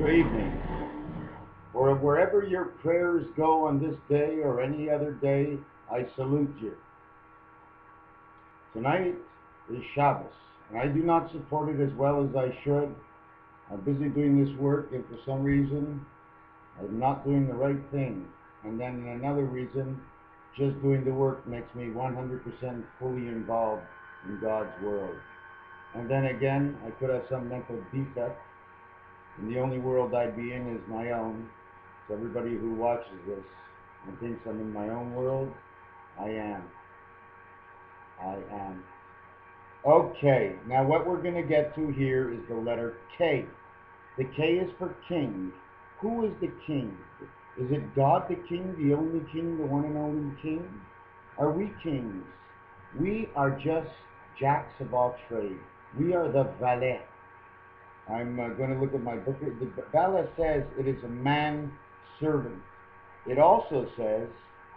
Good evening. Or wherever your prayers go on this day or any other day, I salute you. Tonight is Shabbos, and I do not support it as well as I should. I'm busy doing this work, and for some reason, I'm not doing the right thing. And then another reason, just doing the work makes me 100% fully involved in God's world. And then again, I could have some mental defect, and the only world I'd be in is my own. So everybody who watches this and thinks I'm in my own world, I am. Okay, now what we're going to get to here is the letter K. The K is for king. Who is the king? Is it God the king, the only king, the one and only king? Are we kings? We are just jacks of all trade. We are the valet. I'm going to look at my book. The valet says it is a man servant. It also says,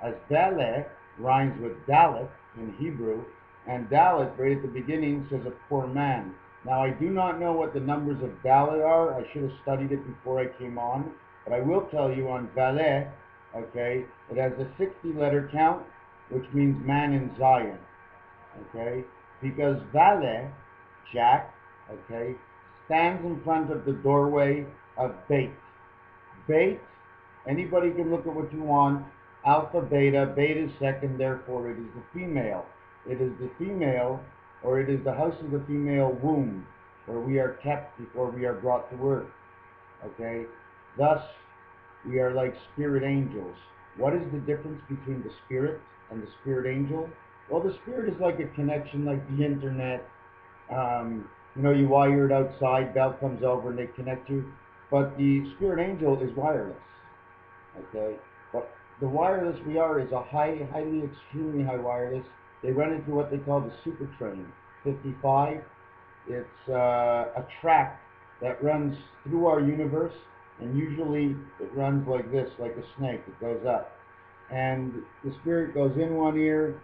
as valet rhymes with Dalet in Hebrew, and Dalet right at the beginning says a poor man. Now I do not know what the numbers of Dalet are. I should have studied it before I came on, but I will tell you on valet, okay, it has a 60-letter count, which means man in Zion, okay, because valet, Jack, okay, stands in front of the doorway of Beit. Beit, anybody can look at what you want. Alpha, beta, beta is second, therefore it is the female. It is the female, or it is the house of the female womb, where we are kept before we are brought to earth. Okay? Thus, we are like spirit angels. What is the difference between the spirit and the spirit angel? Well, the spirit is like a connection, like the internet. You wire it outside, bell comes over and they connect you. But the spirit angel is wireless. Okay? But the wireless we are is a highly, extremely high wireless. They run into what they call the super train 55. It's a track that runs through our universe, and usually it runs like this, like a snake. It goes up. And the spirit goes in one ear,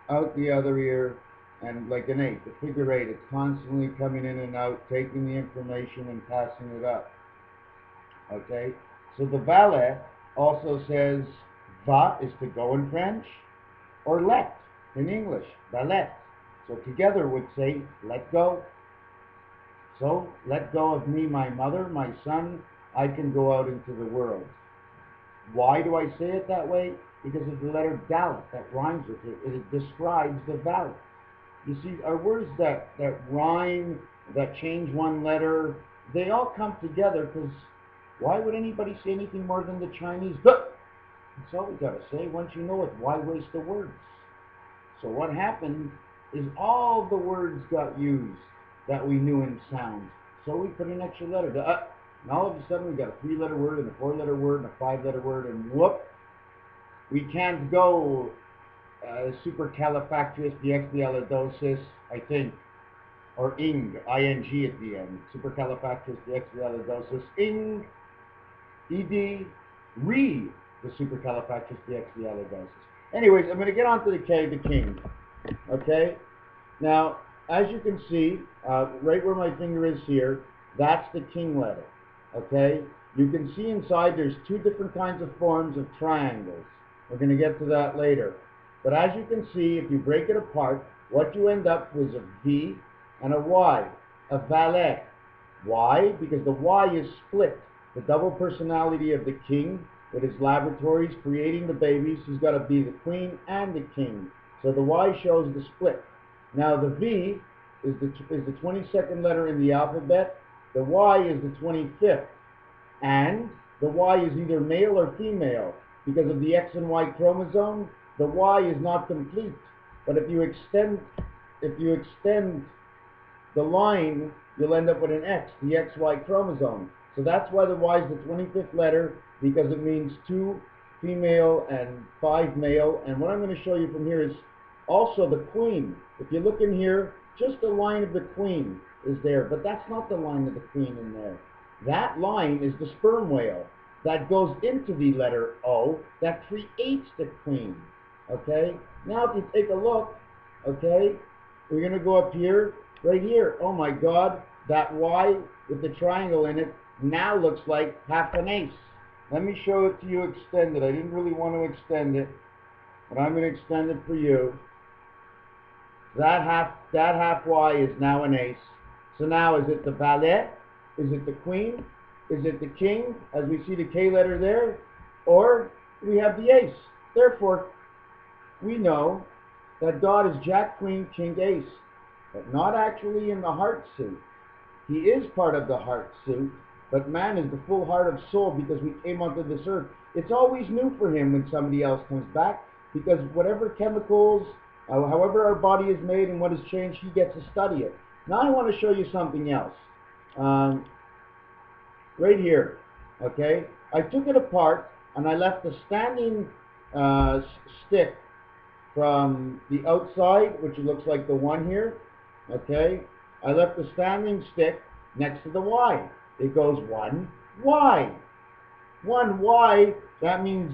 out the other ear, and like an 8, the figure 8, it's constantly coming in and out, taking the information and passing it up. Okay? So the valet also says va is to go in French, or let in English, valet. So together would say let go. So let go of me, my mother, my son, I can go out into the world. Why do I say it that way? Because of the letter dalet that rhymes with it. It describes the valet. You see, our words that rhyme, that change one letter, they all come together, because why would anybody say anything more than the Chinese? That's all we got to say. Once you know it, why waste the words? So what happened is all the words got used that we knew in sound. So we put an extra letter. And all of a sudden we got a 3-letter word and a 4-letter word and a 5-letter word, and whoop, we can't go supercalifragilisticexpialidocious, I think, or ing at the end. Supercalifragilisticexpialidocious, ing, ed, re the supercalifragilisticexpialidocious. Anyways, I'm going to get on to the K, the king. Okay? Now, as you can see, right where my finger is here, that's the king letter. Okay? You can see inside there's 2 different kinds of forms of triangles. We're going to get to that later. But as you can see, if you break it apart, what you end up with is a V and a Y, a valet. Why? Because the Y is split. The double personality of the king with his laboratories creating the babies, he's got to be the queen and the king. So the Y shows the split. Now the V is the 22nd letter in the alphabet. The Y is the 25th. And the Y is either male or female. Because of the X and Y chromosome, the Y is not complete. But if you extend the line, you'll end up with an X, the XY chromosome. So that's why the Y is the 25th letter, because it means 2 female and 5 male. And what I'm going to show you from here is also the queen. If you look in here, just the line of the queen is there, but that's not the line of the queen in there. That line is the sperm whale that goes into the letter O that creates the queen. Okay? Now if you take a look, okay, we're going to go up here, right here. Oh my God, that Y with the triangle in it now looks like half an ace. Let me show it to you extended. I didn't really want to extend it, but I'm going to extend it for you. That half Y is now an ace. So now is it the valet? Is it the queen? Is it the king, as we see the K letter there? Or we have the ace. Therefore, we know that God is Jack, Queen, King, Ace, but not actually in the heart suit. He is part of the heart suit, but man is the full heart of soul because we came onto this earth. It's always new for him when somebody else comes back, because whatever chemicals, however our body is made and what has changed, he gets to study it. Now I want to show you something else. Right here, okay? I took it apart and I left the standing stick from the outside, which looks like the one here, okay? I left the standing stick next to the Y. It goes 1 Y. 1 Y, that means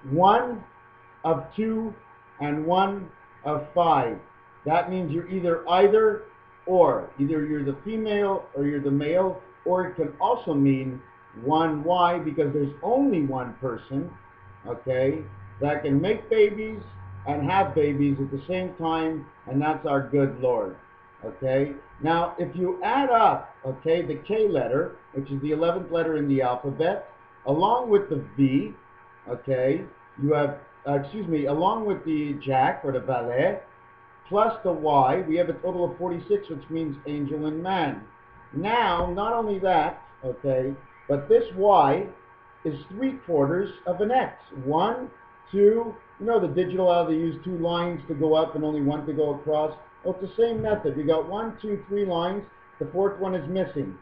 1 of 2 and 1 of 5. That means you're either or. Either you're the female or you're the male, or it can also mean 1 Y because there's only one person, okay, that can make babies and have babies at the same time, and that's our good Lord. Okay, now if you add up, okay, the K letter, which is the 11th letter in the alphabet, along with the V, okay, you have, along with the Jack or the valet, plus the Y, we have a total of 46, which means angel and man. Now, not only that, okay, but this Y is 3/4 of an X. 1, 2, you know the digital how they use 2 lines to go up and only 1 to go across? Well, it's the same method. We got 1, 2, 3 lines. The 4th one is missing.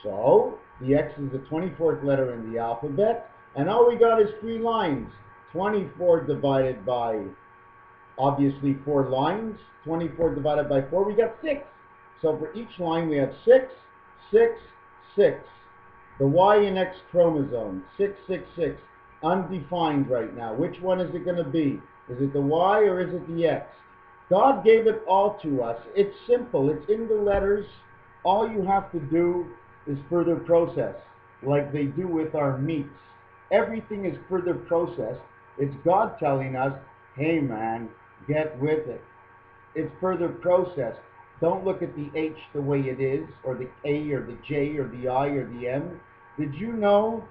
So the X is the 24th letter in the alphabet, and all we got is 3 lines. 24 divided by, obviously, 4 lines. 24 divided by 4, we got 6. So for each line we have 6, 6, 6. The Y and X chromosome, 666, undefined right now. Which one is it going to be? Is it the Y or is it the X? God gave it all to us. It's simple. It's in the letters. All you have to do is further process, like they do with our meats. Everything is further processed. It's God telling us, hey man, get with it. It's further processed. Don't look at the H the way it is, or the A or the J or the I or the M. Did you know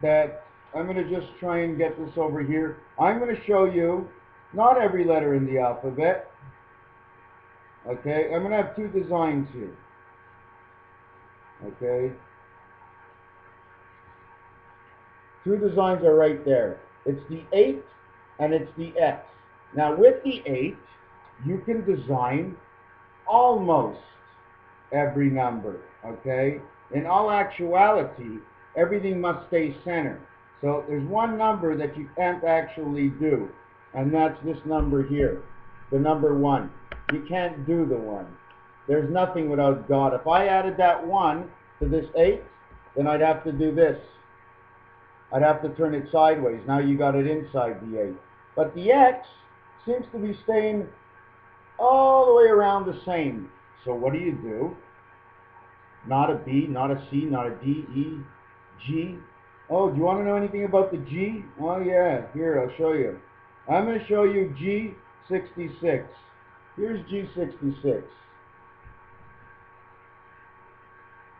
that, I'm going to just try and get this over here. I'm going to show you not every letter in the alphabet. Okay, I'm going to have 2 designs here. Okay. 2 designs are right there. It's the 8 and it's the X. Now with the 8, you can design almost every number, okay? In all actuality, everything must stay centered. So there's one number that you can't actually do, and that's this number here, the number 1. You can't do the 1. There's nothing without God. If I added that 1 to this 8, then I'd have to do this. I'd have to turn it sideways. Now you got it inside the 8. But the X seems to be staying all the way around the same. So what do? Not a B, not a C, not a D, E, G. Oh, do you want to know anything about the G? Oh yeah, here, I'll show you. I'm going to show you G66. Here's G66.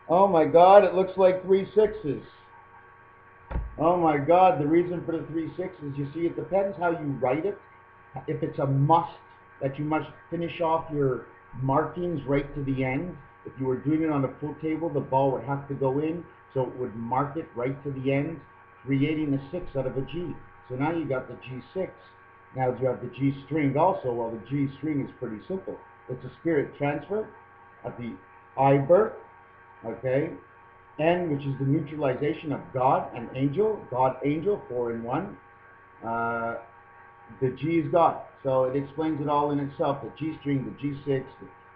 Oh my God, it looks like 3 6s. Oh my God, the reason for the 3 6s, you see, it depends how you write it. If it's a must, that you must finish off your markings right to the end. If you were doing it on a full table, the ball would have to go in, so it would mark it right to the end, creating a 6 out of a G. So now you got the G6. Now you have the G string also. Well, the G string is pretty simple. It's a spirit transfer at the I birth, okay? N, which is the neutralization of God and angel, God, angel, 4 in 1. The G is God. So it explains it all in itself. The G string, the G6,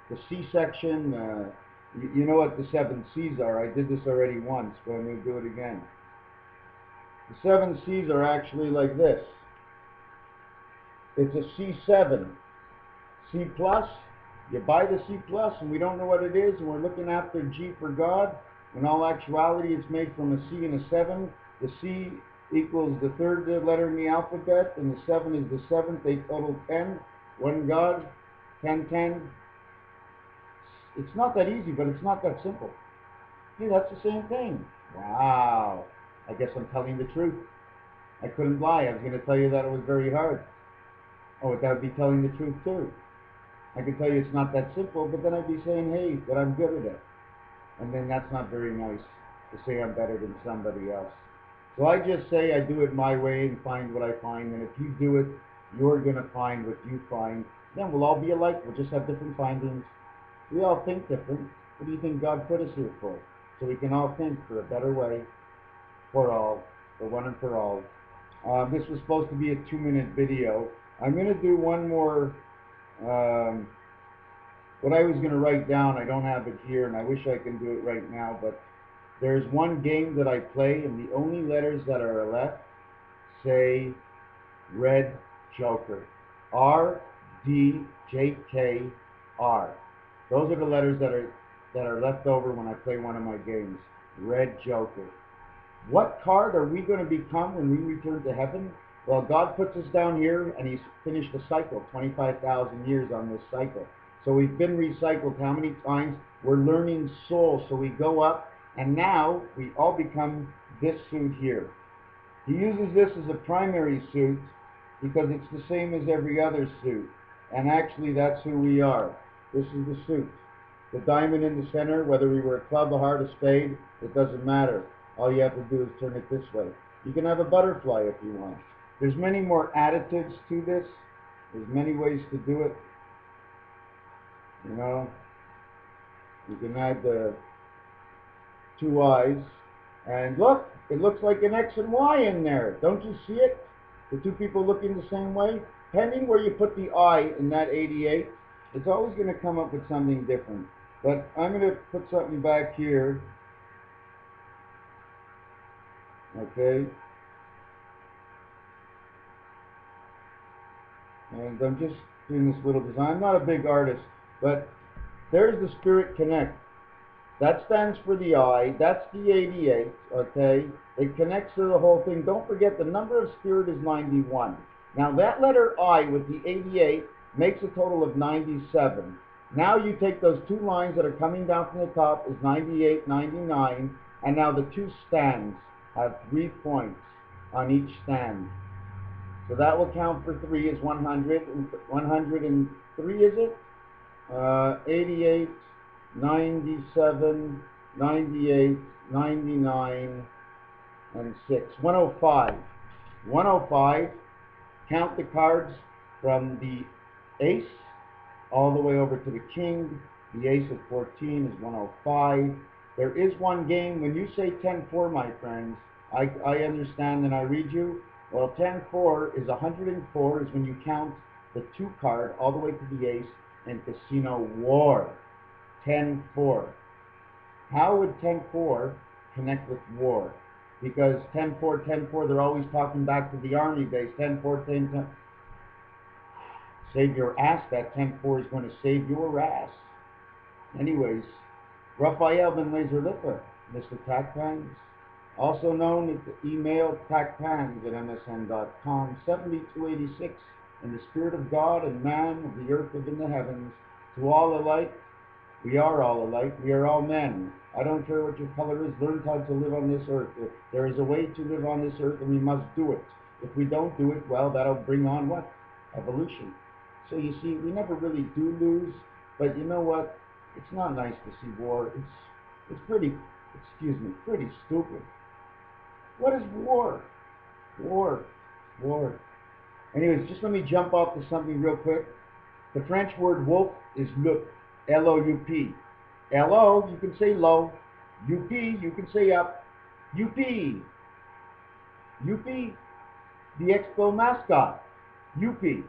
the C section. You know what the 7 C's are. I did this already once, but I'm going to do it again. The 7 C's are actually like this. It's a C7, C plus, You buy the C plus and we don't know what it is, and we're looking after G for God. In all actuality, it's made from a C and a 7. The C equals the third letter in the alphabet, and the 7 is the 7th. They total 10. One God, 10, 10. It's not that easy, but it's not that simple. Hey, that's the same thing. Wow. I guess I'm telling the truth. I couldn't lie. I was going to tell you that it was very hard. Oh, that would be telling the truth too. I could tell you it's not that simple, but then I'd be saying, hey, that I'm good at it. And then that's not very nice to say I'm better than somebody else. So I just say I do it my way and find what I find. And if you do it, you're going to find what you find. Then we'll all be alike. We'll just have different findings. We all think different. What do you think God put us here for? So we can all think for a better way, for all, for one and for all. This was supposed to be a 2-minute video. I'm going to do one more. What I was going to write down, I don't have it here, and I wish I can do it right now, but there's one game that I play, and the only letters that are left say Red Joker. R-D-J-K-R. Those are the letters that are left over when I play one of my games. Red Joker. What card are we going to become when we return to heaven? Well, God puts us down here, and He's finished the cycle, 25,000 years on this cycle. So we've been recycled how many times? We're learning soul, so we go up, and now we all become this suit here. He uses this as a primary suit because it's the same as every other suit. And actually, that's who we are. This is the suit. The diamond in the center, whether we were a club, a heart, a spade, it doesn't matter. All you have to do is turn it this way. You can have a butterfly if you want. There's many more additives to this. There's many ways to do it. You know, you can add the 2 eyes. And look, it looks like an X and Y in there. Don't you see it? The 2 people looking the same way. Depending where you put the I in that 88, it's always going to come up with something different. But I'm going to put something back here. Okay. And I'm just doing this little design. I'm not a big artist, but there's the Spirit Connect. That stands for the I. That's the 88, okay? It connects to the whole thing. Don't forget the number of Spirit is 91. Now that letter I with the 88 makes a total of 97. Now you take those 2 lines that are coming down from the top is 98, 99, and now the 2 stands have 3 points on each stand. So that will count for 3 is 100. 103 is it? 88, 97, 98, 99, and 6. 105. 105. Count the cards from the ace all the way over to the king. The ace of 14 is 105. There is one game. When you say 10-4, my friends, I understand and I read you. Well, 10-4 is 104 is when you count the 2 card all the way to the ace in Casino War. 10-4. How would 10-4 connect with war? Because 10-4, 10-4, they're always talking back to the army base. 10-4, 10-10. Save your ass. That 10-4 is going to save your ass. Anyways, Raphael Ben Laser Lipa, MrTacpans's, also known as the email tacpans@msn.com, 7286, in the spirit of God and man, of the earth and in the heavens, to all alike. We are all alike. We are all men. I don't care what your color is. Learn how to live on this earth. There is a way to live on this earth, and we must do it. If we don't do it, well, that'll bring on what? Evolution. So you see, we never really do lose. But you know what? It's not nice to see war. It's pretty, pretty stupid. What is war? War. Anyways, just let me jump off to something real quick. The French word wolf is loup. L-O-U-P. L-O, you can say low. U-P, you can say up. U-P. U-P, the Expo mascot. U-P.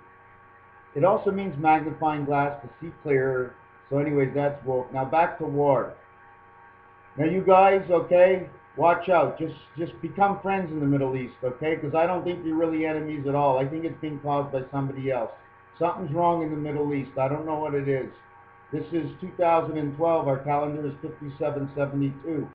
It also means magnifying glass to see clearer. So anyways, that's wolf. Now back to war. Now you guys, okay, watch out. Just become friends in the Middle East, okay? Because I don't think you're really enemies at all. I think it's being caused by somebody else. Something's wrong in the Middle East. I don't know what it is. This is 2012. Our calendar is 5772.